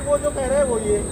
वो जो कह रहे हैं वो ये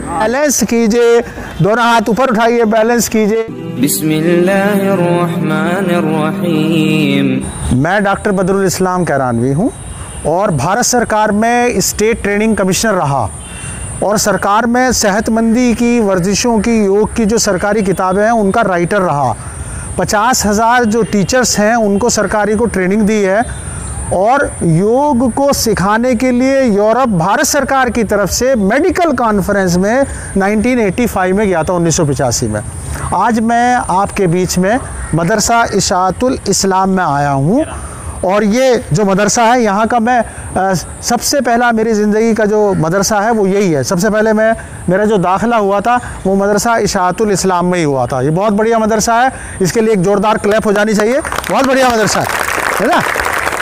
बैलेंस कीजिए, दोनों हाथ ऊपर उठाइए, बैलेंस कीजिए। बिस्मिल्लाहिर्रहमानिर्रहीम। मैं डॉक्टर बदरुल इस्लाम कैरानवी हूँ और भारत सरकार में स्टेट ट्रेनिंग कमिश्नर रहा और सरकार में सेहतमंदी की, वर्जिशों की, योग की जो सरकारी किताबें हैं उनका राइटर रहा। 50,000 जो टीचर्स हैं उनको सरकारी को ट्रेनिंग दी है और योग को सिखाने के लिए यूरोप भारत सरकार की तरफ से मेडिकल कॉन्फ्रेंस में 1985 में गया था, 1985 में। आज मैं आपके बीच में मदरसा इशाअतुल इस्लाम में आया हूँ और ये जो मदरसा है यहाँ का मैं सबसे पहला मेरी ज़िंदगी का जो मदरसा है वो यही है। सबसे पहले मेरा जो दाखिला हुआ था वो मदरसा इशाअतुल इस्लाम में ही हुआ था। ये बहुत बढ़िया मदरसा है, इसके लिए एक ज़ोरदार क्लैप हो जानी चाहिए। बहुत बढ़िया मदरसा है ना।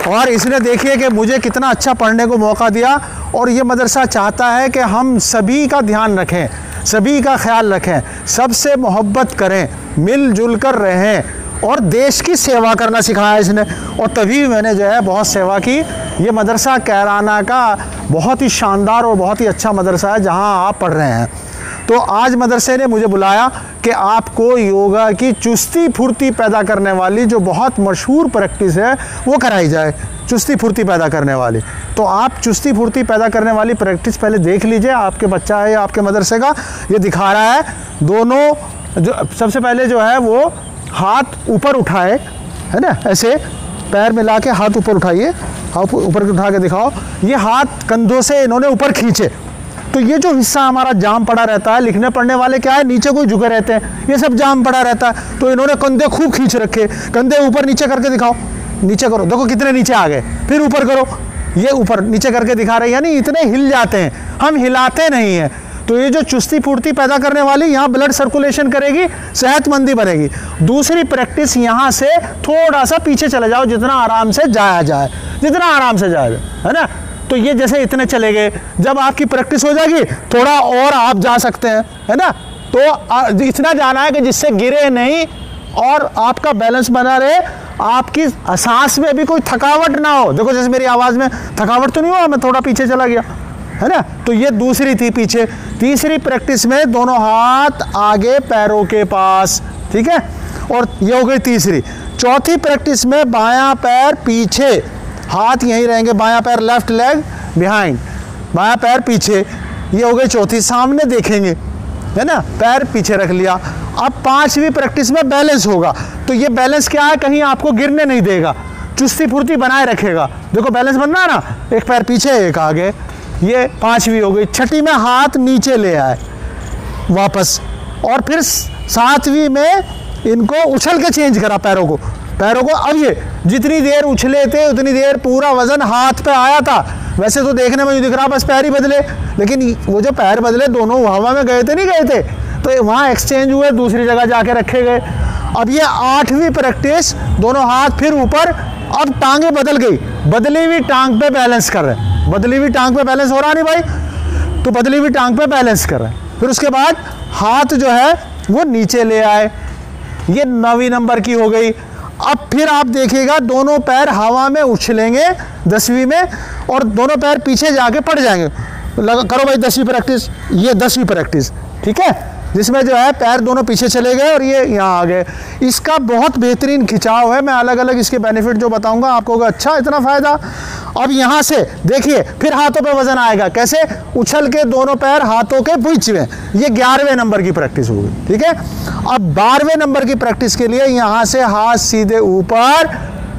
और इसने देखिए कि मुझे कितना अच्छा पढ़ने को मौका दिया और ये मदरसा चाहता है कि हम सभी का ध्यान रखें, सभी का ख्याल रखें, सबसे मोहब्बत करें, मिलजुल कर रहें और देश की सेवा करना सिखाया इसने। और तभी मैंने जो है बहुत सेवा की। ये मदरसा कैराना का बहुत ही शानदार और बहुत ही अच्छा मदरसा है जहाँ आप पढ़ रहे हैं। तो आज मदरसे ने मुझे बुलाया कि आपको योगा की चुस्ती फुर्ती पैदा करने वाली जो बहुत मशहूर प्रैक्टिस है वो कराई जाए, चुस्ती फुर्ती पैदा करने वाली। तो आप चुस्ती फुर्ती पैदा करने वाली प्रैक्टिस पहले देख लीजिए। आपके बच्चा है या आपके मदरसे का ये दिखा रहा है। दोनों जो सबसे पहले जो है वो हाथ ऊपर उठाए, है ना, ऐसे पैर मिला के हाथ ऊपर उठाइए, हाथ ऊपर उठा के दिखाओ। ये हाथ कंधों से इन्होंने ऊपर खींचे तो ये जो हिस्सा हमारा जाम पड़ा रहता है, लिखने पढ़ने वाले क्या है नीचे कोई झुके रहते हैं, ये सब जाम पड़ा रहता है। तो इन्होंने कंधे खूब खींच रखे, कंधे ऊपर नीचे करके दिखाओ, नीचे करो, देखो कितने नीचे आ गए, फिर ऊपर करो, ये ऊपर नीचे करके दिखा रहे हैं, यानी इतने हिल जाते हैं, हम हिलाते नहीं हैं। तो ये जो चुस्ती फुर्ती पैदा करने वाली यहाँ ब्लड सर्कुलेशन करेगी, सेहतमंदी बनेगी। दूसरी प्रैक्टिस यहाँ से थोड़ा सा पीछे चले जाओ, जितना आराम से जाया जाए, जितना आराम से जाया जाए, है ना। तो ये जैसे इतने चले गए, जब आपकी प्रैक्टिस हो जाएगी थोड़ा और आप जा सकते हैं, है ना। तो इतना जाना है कि जिससे गिरे नहीं और आपका बैलेंस बना रहे, आपकी सांस में भी कोई थकावट ना हो। देखो जैसे मेरी आवाज़ में थकावट तो नहीं हुआ, मैं थोड़ा पीछे चला गया, है ना। तो ये दूसरी थी पीछे। तीसरी प्रैक्टिस में दोनों हाथ आगे पैरों के पास, ठीक है, और ये हो गई तीसरी। चौथी प्रैक्टिस में बायां पैर पीछे, हाथ यहीं रहेंगे, बायां पैर लेफ्ट लेग बिहाइंड, बायां पैर पीछे, ये हो गई चौथी। सामने देखेंगे, है ना, पैर पीछे रख लिया। अब पांचवी प्रैक्टिस में बैलेंस होगा। तो ये बैलेंस क्या है, कहीं आपको गिरने नहीं देगा, चुस्ती फुर्ती बनाए रखेगा। देखो बैलेंस बनना है ना, एक पैर पीछे एक आगे, ये पांचवी हो गई। छठी में हाथ नीचे ले आए वापस, और फिर सातवीं में इनको उछल के चेंज करा पैरों को। अब ये जितनी देर उछले थे उतनी देर पूरा वजन हाथ पे आया था। वैसे तो देखने में जो दिख रहा बस पैर ही बदले, लेकिन वो जो पैर बदले दोनों हवा में गए थे, नहीं गए थे, तो वहाँ एक्सचेंज हुए, दूसरी जगह जाके रखे गए। अब ये आठवीं प्रैक्टिस, दोनों हाथ फिर ऊपर, अब टांगे बदल गई, बदली हुई टांग पे बैलेंस कर रहे हैं। बदली हुई टांग पे बैलेंस हो रहा नहीं भाई, तो बदली हुई टांग पे बैलेंस कर रहे हैं। फिर उसके बाद हाथ जो है वो नीचे ले आए, ये 9वीं नंबर की हो गई। अब फिर आप देखिएगा दोनों पैर हवा में उछलेंगे 10वीं में, और दोनों पैर पीछे जाके पड़ जाएंगे। करो भाई 10वीं प्रैक्टिस, ये 10वीं प्रैक्टिस, ठीक है, जिसमें जो है पैर दोनों पीछे चले गए और ये यहाँ आ गए। इसका बहुत बेहतरीन खिंचाव है, मैं अलग अलग इसके बेनिफिट जो बताऊंगा आपको होगा अच्छा इतना फ़ायदा। अब यहाँ से देखिए फिर हाथों पे वजन आएगा, कैसे, उछल के दोनों पैर हाथों के बीच में, ये 11वें नंबर की प्रैक्टिस होगी, ठीक है। अब 12वें नंबर की प्रैक्टिस के लिए यहाँ से हाथ सीधे ऊपर,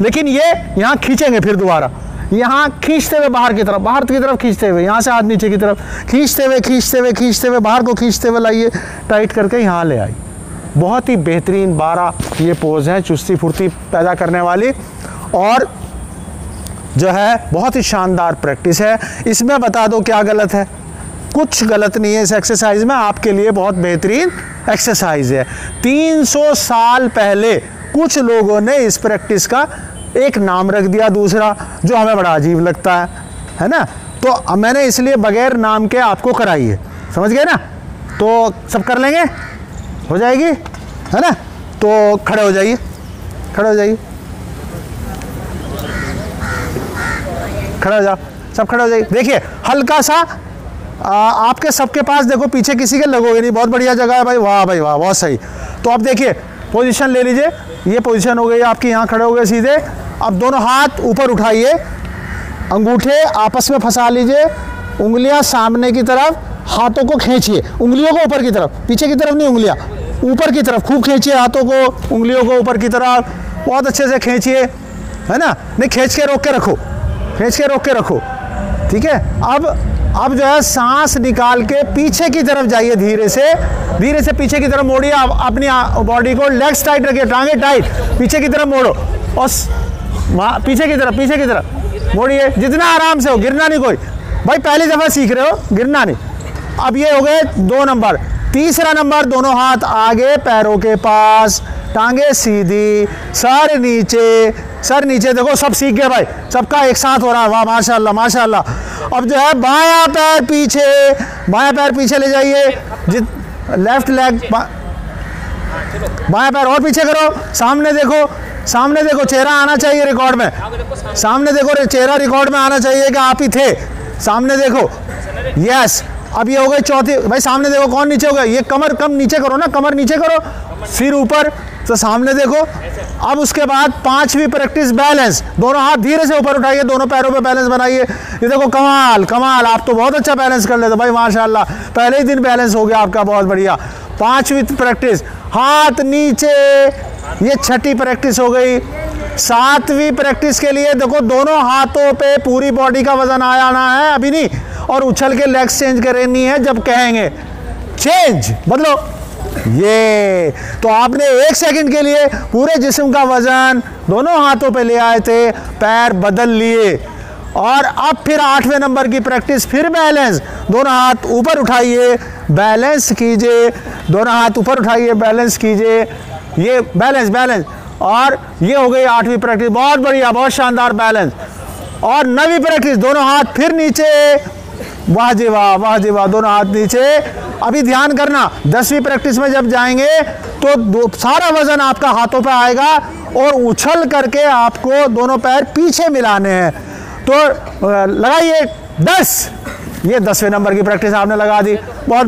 लेकिन ये यहाँ खींचेंगे, फिर दोबारा यहाँ खींचते हुए बाहर की तरफ खींचते हुए, यहाँ से हाथ नीचे की तरफ खींचते हुए बाहर को खींचते हुए लाइए, टाइट करके यहाँ ले आई। बहुत ही बेहतरीन 12 ये पोज हैं चुस्ती फुर्ती पैदा करने वाली, और जो है बहुत ही शानदार प्रैक्टिस है। इसमें बता दो क्या गलत है, कुछ गलत नहीं है इस एक्सरसाइज में, आपके लिए बहुत बेहतरीन एक्सरसाइज है। 300 साल पहले कुछ लोगों ने इस प्रैक्टिस का एक नाम रख दिया दूसरा, जो हमें बड़ा अजीब लगता है ना। तो मैंने इसलिए बगैर नाम के आपको कराई है, समझ गए ना। तो सब कर लेंगे, हो जाएगी, है ना। तो खड़े हो जाइए, खड़े हो जाइए, खड़े हो जाओ, सब खड़े हो जाइए। देखिए हल्का सा आपके सबके पास देखो पीछे किसी के लगोगे नहीं, बहुत बढ़िया जगह है भाई, वाह भाई वाह, बहुत सही। तो अब देखिए पोजीशन ले लीजिए, ये पोजीशन हो गई आपकी, यहाँ खड़े हो गए सीधे। अब दोनों हाथ ऊपर उठाइए, अंगूठे आपस में फंसा लीजिए, उंगलियां सामने की तरफ, हाथों को खींचिए, उंगलियों को ऊपर की तरफ, पीछे की तरफ नहीं, उंगलियां ऊपर की तरफ, खूब खींचिए हाथों को, उंगलियों को ऊपर की तरफ, बहुत अच्छे से खींचिए, है ना, नहीं खींच के रोक के रखो, खींच के रोक के रखो, ठीक है। अब जो है सांस निकाल के पीछे की तरफ जाइए, धीरे से पीछे की तरफ मोड़िए, अपनी बॉडी को, लेग्स टाइट रखिए, टांगे टाइट, पीछे की तरफ मोड़ो और पीछे की तरफ मोड़िए, जितना आराम से हो, गिरना नहीं कोई भाई, पहली दफा सीख रहे हो, गिरना नहीं। अब ये हो गए 2 नंबर। तीसरा नंबर, दोनों हाथ आगे पैरों के पास, टांगे सीधी, सर नीचे, देखो सब सीख गए भाई, सबका एक साथ हो रहा है, वाह माशाल्लाह माशाल्लाह। अब जो है बायां पैर पीछे ले जाइए, लेफ्ट लेग, बायां पैर और पीछे करो, सामने देखो, चेहरा आना चाहिए रिकॉर्ड में, सामने देखो, चेहरा रिकॉर्ड में आना चाहिए कि आप ही थे, सामने देखो, यस। अब ये हो गई चौथी, भाई सामने देखो कौन नीचे हो गया, ये कमर कम नीचे करो ना, कमर नीचे करो, सिर ऊपर, तो सामने देखो। अब उसके बाद 5वीं प्रैक्टिस बैलेंस, दोनों हाथ धीरे से ऊपर उठाइए, दोनों पैरों पे बैलेंस बनाइए। ये देखो कमाल, आप तो बहुत अच्छा बैलेंस कर लेते भाई माशाल्लाह, पहले ही दिन बैलेंस हो गया आपका, बहुत बढ़िया। 5वीं प्रैक्टिस, हाथ नीचे, ये 6ठी प्रैक्टिस हो गई। 7वीं प्रैक्टिस के लिए देखो दोनों हाथों पे पूरी बॉडी का वजन आना है, अभी नहीं, और उछल के लेग्स चेंज करनी है, जब कहेंगे चेंज बदलो, ये तो आपने 1 सेकंड के लिए पूरे जिस्म का वजन दोनों हाथों पे ले आए थे, पैर बदल लिए। और अब फिर 8वें नंबर की प्रैक्टिस, फिर बैलेंस, दोनों हाथ ऊपर उठाइए, बैलेंस कीजिए, दोनों हाथ ऊपर उठाइए, बैलेंस कीजिए, ये बैलेंस, और ये हो गई 8वीं प्रैक्टिस, बहुत बढ़िया, बहुत शानदार बैलेंस। और 9वीं प्रैक्टिस, दोनों हाथ फिर नीचे, वाह जी वाह, दोनों हाथ नीचे। अभी ध्यान करना, 10वीं प्रैक्टिस में जब जाएंगे तो सारा वजन आपका हाथों पे आएगा और उछल करके आपको दोनों पैर पीछे मिलाने हैं। तो लगाइए 10, ये 10वें नंबर की प्रैक्टिस आपने लगा दी, बहुत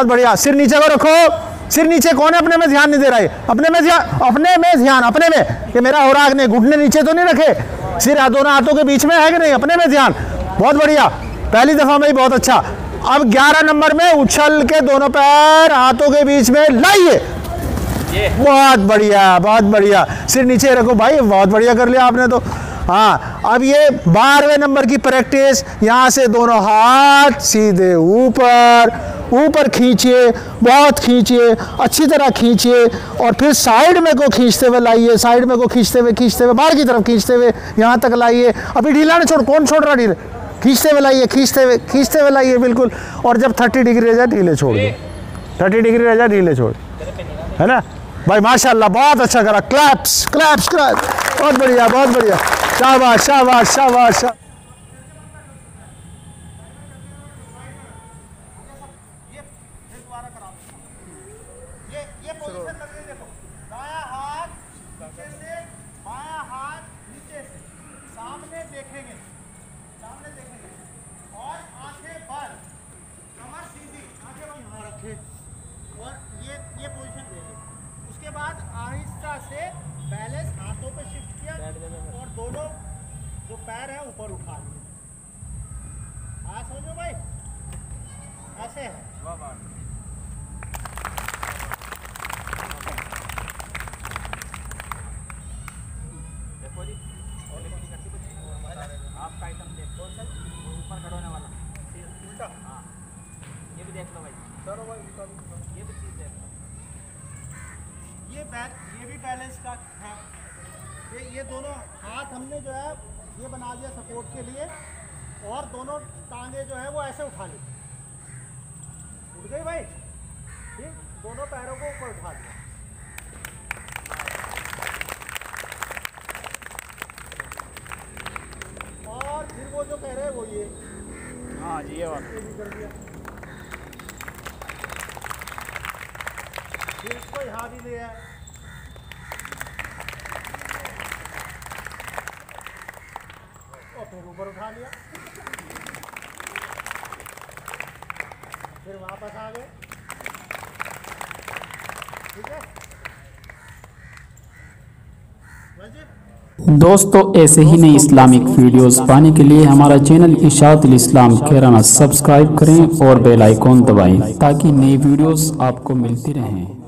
बढ़िया। सिर नीचे को रखो, सिर नीचे, कौन है अपने में ध्यान नहीं दे रहा है, अपने में कि मेरा हो रहा है नहीं, घुटने नीचे तो नहीं रखे, सिर दोनों हाथों के बीच में है कि नहीं, अपने में ध्यान, बहुत बढ़िया, पहली दफा में ही बहुत अच्छा। अब 11 नंबर में उछल के दोनों पैर हाथों के बीच में लाइए, बहुत बढ़िया, सिर नीचे रखो भाई, बहुत बढ़िया कर लिया आपने तो। हाँ, अब ये 12वें नंबर की प्रैक्टिस, यहाँ से दोनों हाथ सीधे ऊपर खींचिए, बहुत खींचिए, अच्छी तरह खींचिए, और फिर साइड में को खींचते हुए लाइए, साइड में को खींचते हुए बाहर की तरफ खींचते हुए यहाँ तक लाइए। अभी ढीला नहीं छोड़, कौन छोड़ रहा ढीले, खींचते हुए लाइए बिल्कुल। और जब 30 डिग्री रह जाए ढीले छोड़ दो, 30 डिग्री रह जाए ढीले छोड़, है ना भाई, माशाल्लाह बहुत अच्छा करा, क्लैप्स, बहुत बढ़िया, शाबाश। ये पोजीशन लग रही, देखो दायां हाथ नीचे से, बायां हाथ नीचे से, सामने देखेंगे और आंखें बंद, कमर सीधी, आंखें बंद, यहाँ रखे और ये पोजीशन देंगे। उसके बाद आहिस्ता से बैलेंस हाथों पे शिफ्ट किया और दोनों जो पैर है ऊपर उठा लिए। हाँ समझो भाई, ऐसे है, आपका आइटम देखो, ऊपर खड़ोने वाला उल्टा, हाँ ये भी देख लो भाई, चलो भाई ये भी चीज़ देख लो, ये भी बैलेंस का है। ये दोनों हाथ हमने जो है ये बना दिया सपोर्ट के लिए, और दोनों टांगे जो है वो ऐसे उठा ली, उठ गई भाई, ठीक, दोनों पैरों को ऊपर उठा दिया। और फिर वो जो कह रहे हैं वो ये, हाँ जी, ये भी कर दिया, फिर इसको यहाँ भी ले आए, और फिर ऊपर उठा लिया, वापस आ गए। ठीक है दोस्तों, ऐसे ही नई इस्लामिक वीडियोस पाने के लिए हमारा चैनल इशाअतुल इस्लाम कहराना सब्सक्राइब करें और बेल आइकॉन दबाएं ताकि नई वीडियोस आपको मिलती रहें।